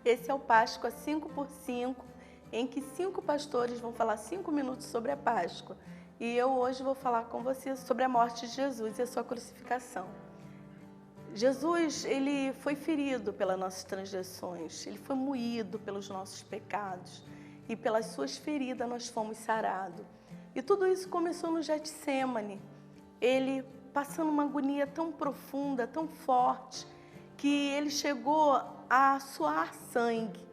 Esse é o Páscoa 5x5, em que 5 pastores vão falar 5 minutos sobre a Páscoa. E eu hoje vou falar com você sobre a morte de Jesus e a sua crucificação. Jesus, ele foi ferido pelas nossas transgressões, ele foi moído pelos nossos pecados e pelas suas feridas nós fomos sarados. E tudo isso começou no Getsêmani, ele passando uma agonia tão profunda, tão forte, que ele chegou a suar sangue.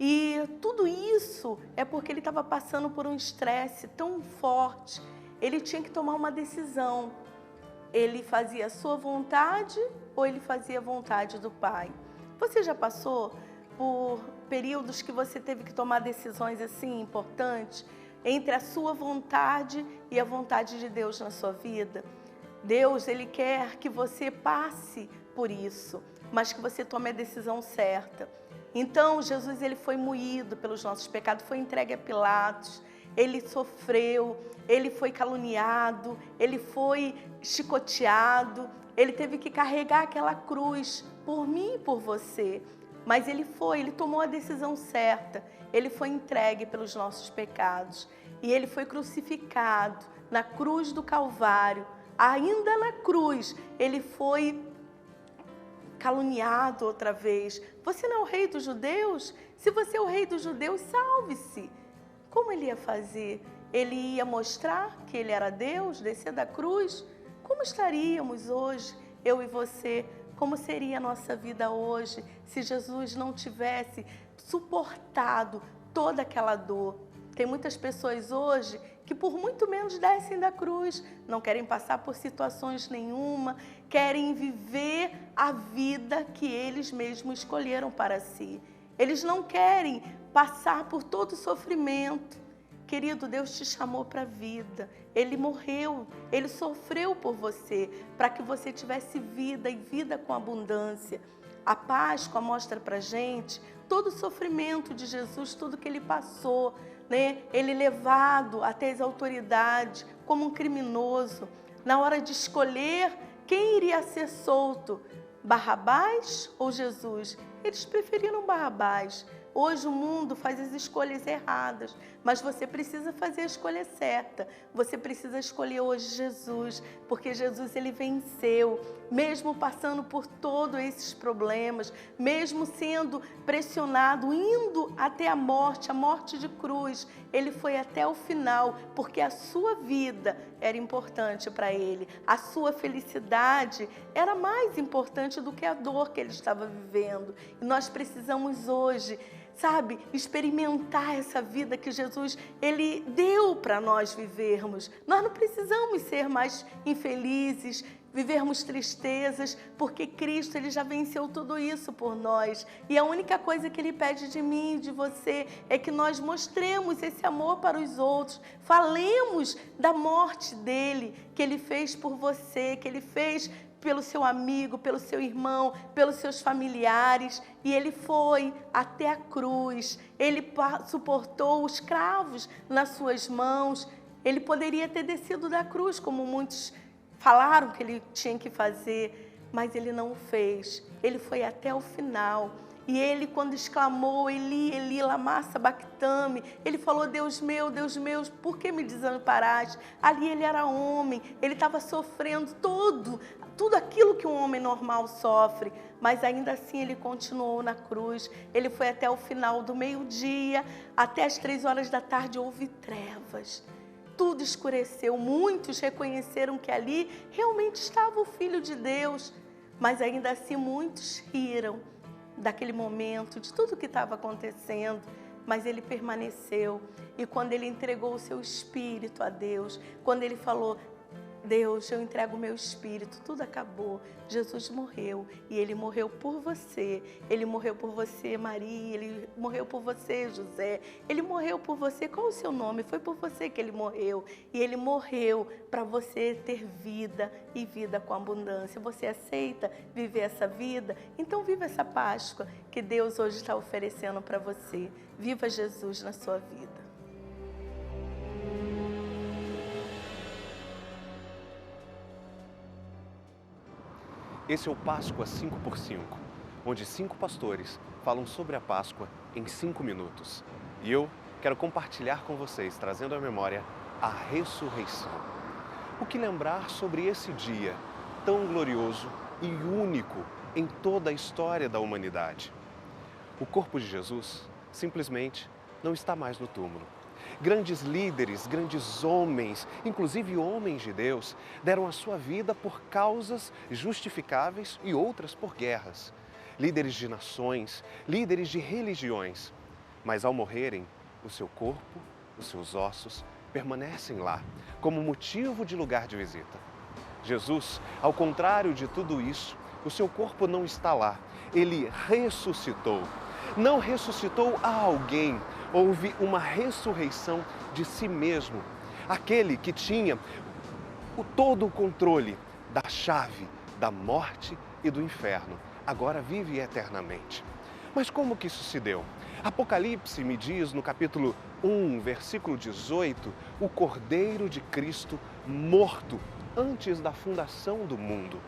E tudo isso é porque ele estava passando por um estresse tão forte, ele tinha que tomar uma decisão. Ele fazia a sua vontade ou ele fazia a vontade do Pai? Você já passou por períodos que você teve que tomar decisões assim importantes entre a sua vontade e a vontade de Deus na sua vida? Deus, ele quer que você passe por isso, mas que você tome a decisão certa. Então, Jesus, ele foi moído pelos nossos pecados, foi entregue a Pilatos, ele sofreu, ele foi caluniado, ele foi chicoteado, ele teve que carregar aquela cruz por mim e por você. Mas ele tomou a decisão certa, ele foi entregue pelos nossos pecados e ele foi crucificado na cruz do Calvário. Ainda na cruz, ele foi caluniado outra vez. Você não é o rei dos judeus? Se você é o rei dos judeus, salve-se. Como ele ia fazer? Ele ia mostrar que ele era Deus, descer da cruz? Como estaríamos hoje, eu e você? Como seria a nossa vida hoje se Jesus não tivesse suportado toda aquela dor? Tem muitas pessoas hoje que por muito menos descem da cruz, não querem passar por situações nenhuma, querem viver a vida que eles mesmos escolheram para si. Eles não querem passar por todo o sofrimento. Querido, Deus te chamou para a vida. Ele morreu, Ele sofreu por você, para que você tivesse vida e vida com abundância. A Páscoa mostra para a gente todo o sofrimento de Jesus, tudo que Ele passou, né? Ele levado até as autoridades como um criminoso. Na hora de escolher quem iria ser solto, Barrabás ou Jesus? Eles preferiram Barrabás. Hoje o mundo faz as escolhas erradas, mas você precisa fazer a escolha certa. Você precisa escolher hoje Jesus, porque Jesus, ele venceu, mesmo passando por todos esses problemas, mesmo sendo pressionado, indo até a morte de cruz. Ele foi até o final, porque a sua vida era importante para ele. A sua felicidade era mais importante do que a dor que ele estava vivendo. E nós precisamos hoje, sabe, experimentar essa vida que Jesus, ele deu para nós vivermos. Nós não precisamos ser mais infelizes, vivermos tristezas, porque Cristo, ele já venceu tudo isso por nós. E a única coisa que ele pede de mim e de você é que nós mostremos esse amor para os outros, falemos da morte dele, que ele fez por você, que ele fez pelo seu amigo, pelo seu irmão, pelos seus familiares, e ele foi até a cruz, ele suportou os cravos nas suas mãos. Ele poderia ter descido da cruz, como muitos falaram que ele tinha que fazer, mas ele não o fez. Ele foi até o final. E ele, quando exclamou, Eli, Eli, lama sabactame, ele falou, Deus meu, por que me desamparaste? Ali ele era homem, ele estava sofrendo tudo aquilo que um homem normal sofre, mas ainda assim ele continuou na cruz. Ele foi até o final do meio-dia, até as 3 horas da tarde houve trevas. Tudo escureceu, muitos reconheceram que ali realmente estava o Filho de Deus, mas ainda assim muitos riram daquele momento, de tudo que estava acontecendo, mas ele permaneceu. E quando ele entregou o seu espírito a Deus, quando ele falou, Deus, eu entrego o meu espírito, tudo acabou. Jesus morreu, e ele morreu por você. Ele morreu por você, Maria, ele morreu por você, José. Ele morreu por você, qual o seu nome? Foi por você que ele morreu. E ele morreu para você ter vida e vida com abundância. Você aceita viver essa vida? Então viva essa Páscoa que Deus hoje está oferecendo para você. Viva Jesus na sua vida. Esse é o Páscoa 5x5, onde 5 pastores falam sobre a Páscoa em 5 minutos. E eu quero compartilhar com vocês, trazendo à memória a ressurreição. O que lembrar sobre esse dia tão glorioso e único em toda a história da humanidade? O corpo de Jesus simplesmente não está mais no túmulo. Grandes líderes, grandes homens, inclusive homens de Deus, deram a sua vida por causas justificáveis e outras por guerras. Líderes de nações, líderes de religiões. Mas ao morrerem, o seu corpo, os seus ossos, permanecem lá, como motivo de lugar de visita. Jesus, ao contrário de tudo isso, o seu corpo não está lá, ele ressuscitou. Não ressuscitou a alguém, houve uma ressurreição de si mesmo. Aquele que tinha todo o controle da chave da morte e do inferno, agora vive eternamente. Mas como que isso se deu? Apocalipse me diz no capítulo 1, versículo 18, o Cordeiro de Cristo morto antes da fundação do mundo.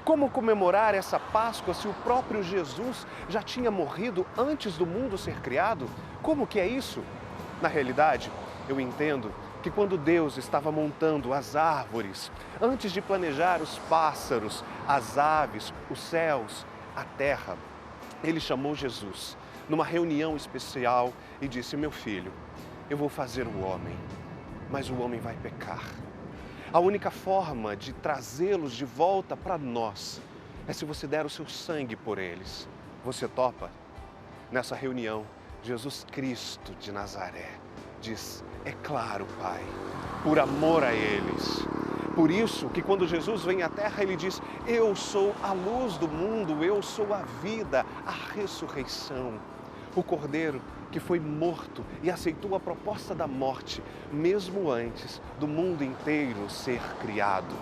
Como comemorar essa Páscoa se o próprio Jesus já tinha morrido antes do mundo ser criado? Como que é isso? Na realidade, eu entendo que quando Deus estava montando as árvores, antes de planejar os pássaros, as aves, os céus, a terra, Ele chamou Jesus numa reunião especial e disse: meu filho, eu vou fazer o homem, mas o homem vai pecar. A única forma de trazê-los de volta para nós é se você der o seu sangue por eles. Você topa? Nessa reunião, Jesus Cristo de Nazaré diz: é claro, Pai, por amor a eles. Por isso que quando Jesus vem à terra, ele diz: eu sou a luz do mundo, eu sou a vida, a ressurreição. O Cordeiro que foi morto e aceitou a proposta da morte, mesmo antes do mundo inteiro ser criado.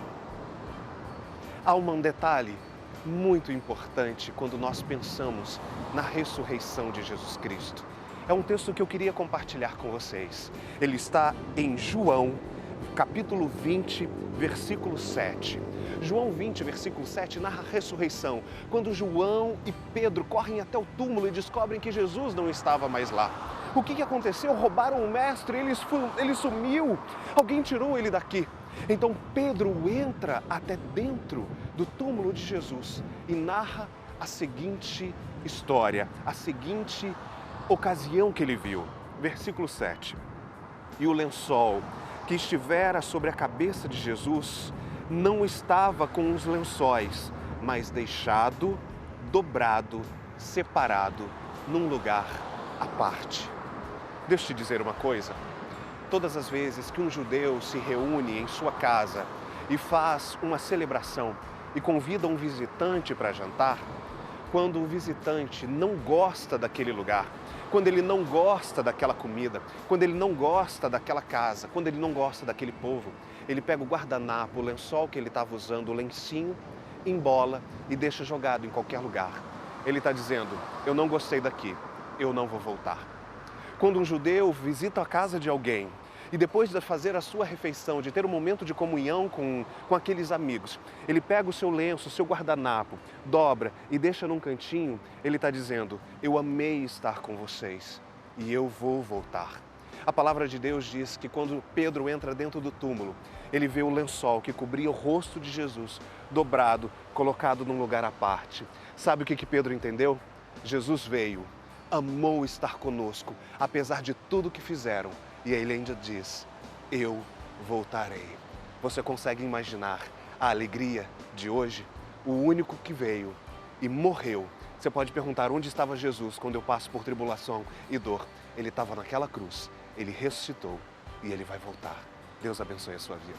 Há um detalhe muito importante quando nós pensamos na ressurreição de Jesus Cristo. É um texto que eu queria compartilhar com vocês. Ele está em João, capítulo 20, versículo 7. João 20, versículo 7, narra a ressurreição, quando João e Pedro correm até o túmulo e descobrem que Jesus não estava mais lá. O que aconteceu? Roubaram o mestre, ele sumiu, alguém tirou ele daqui. Então Pedro entra até dentro do túmulo de Jesus e narra a seguinte história, a seguinte ocasião que ele viu. Versículo 7. E o lençol que estivera sobre a cabeça de Jesus não estava com os lençóis, mas deixado, dobrado, separado, num lugar à parte. Deixa eu te dizer uma coisa. Todas as vezes que um judeu se reúne em sua casa e faz uma celebração e convida um visitante para jantar, quando o visitante não gosta daquele lugar, quando ele não gosta daquela comida, quando ele não gosta daquela casa, quando ele não gosta daquele povo, ele pega o guardanapo, o lençol que ele estava usando, o lencinho, embola e deixa jogado em qualquer lugar. Ele está dizendo: eu não gostei daqui, eu não vou voltar. Quando um judeu visita a casa de alguém e depois de fazer a sua refeição, de ter um momento de comunhão com aqueles amigos, ele pega o seu lenço, o seu guardanapo, dobra e deixa num cantinho, ele está dizendo: eu amei estar com vocês e eu vou voltar. A palavra de Deus diz que quando Pedro entra dentro do túmulo, ele vê o lençol que cobria o rosto de Jesus, dobrado, colocado num lugar à parte. Sabe o que Pedro entendeu? Jesus veio, amou estar conosco, apesar de tudo que fizeram. E ele ainda diz: eu voltarei. Você consegue imaginar a alegria de hoje? O único que veio e morreu. Você pode perguntar: onde estava Jesus quando eu passo por tribulação e dor? Ele estava naquela cruz, ele ressuscitou e ele vai voltar. Deus abençoe a sua vida.